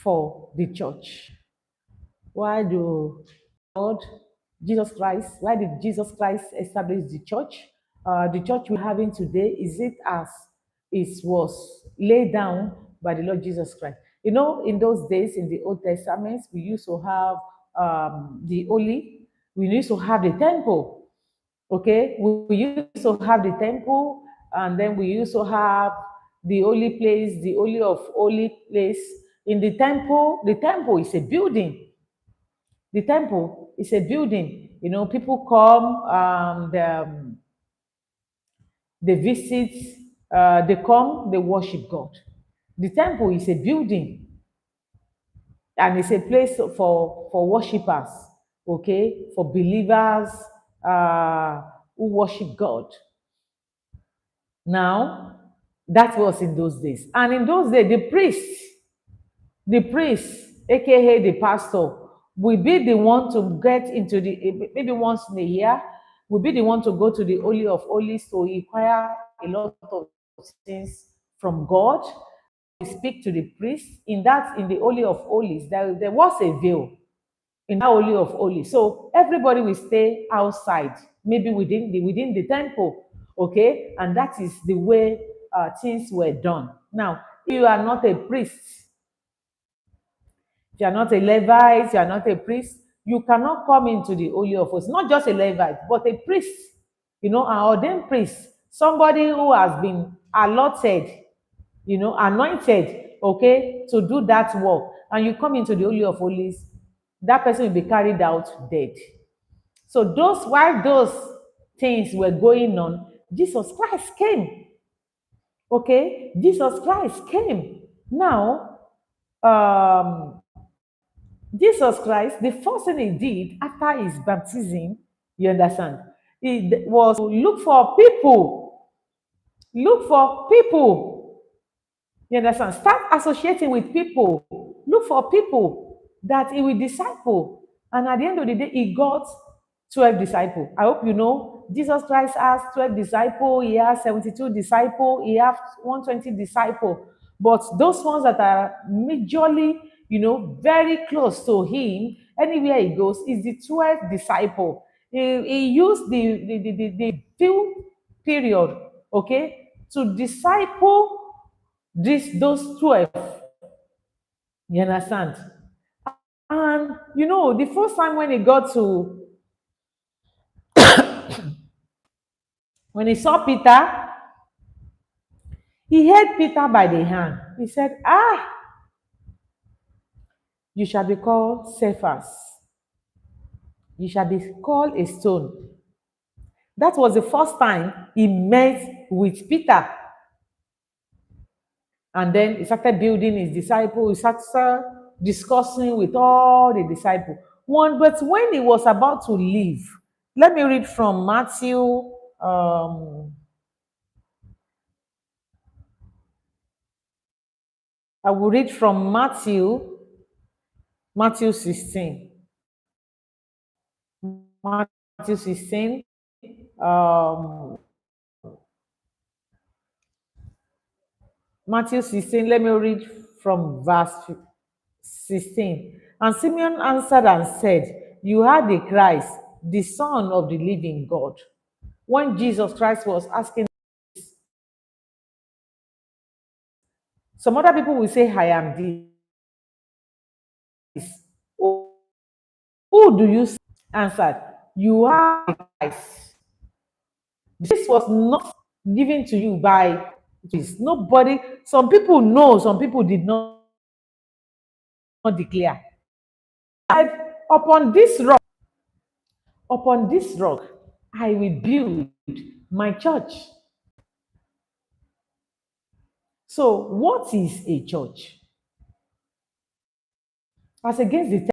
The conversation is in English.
for the church? Why do God, Jesus Christ, why did Jesus Christ establish the church? The church we're having today, is it as it was laid down by the Lord Jesus Christ? You know, in those days, in the Old Testament, we used to have the holy, we used to have the temple. Okay, we used to have the temple, and then we used to have the holy place, the holy of holy place. In the temple is a building. The temple is a building. You know, people come, they visit, they come, they worship God. The temple is a building, and it's a place for worshipers, okay, for believers who worship God. Now, that was in those days. And in those days, the priest, aka the pastor, will be the one to get into the, maybe once in a year, will be the one to go to the Holy of Holies to inquire a lot of things from God. We speak to the priest. In the Holy of Holies, there was a veil in that Holy of Holies. So everybody will stay outside, maybe within the temple, okay? And that is the way things were done. Now, if you are not a priest, if you are not a Levite, you are not a priest, you cannot come into the Holy of Holies. Not just a Levite, but a priest, you know, an ordained priest, somebody who has been allotted, you know, anointed, okay, to do that work. And you come into the Holy of Holies, that person will be carried out dead. So while those things were going on, Jesus Christ came. Okay, Jesus Christ came. Now, um, Jesus Christ, the first thing he did after his baptism, you understand, it was to look for people. Look for people. You understand? Start associating with people. Look for people that he will disciple. And at the end of the day, he got 12 disciples. I hope you know Jesus Christ has 12 disciples, he has 72 disciples, he has 120 disciples. But those ones that are majorly, you know, very close to him, anywhere he goes, is the 12 disciple. He used the few period, okay, to disciple those 12. You understand? And you know, the first time when he saw Peter, he held Peter by the hand. He said, "Ah, you shall be called Cephas. You shall be called a stone." That was the first time he met with Peter. And then he started building his disciples. He started discussing with all the disciples. But when he was about to leave, let me read from Matthew. I will read from Matthew 16. Matthew 16. Um, Matthew 16, let me read from verse 16. And Simeon answered and said, "You are the Christ, the Son of the living God." When Jesus Christ was asking, some other people will say, "I am this." Who do you answer? "You are the Christ." This was not given to you by this. Nobody, some people know, some people did not declare. And upon this rock, I will build my church. So, what is a church? As against the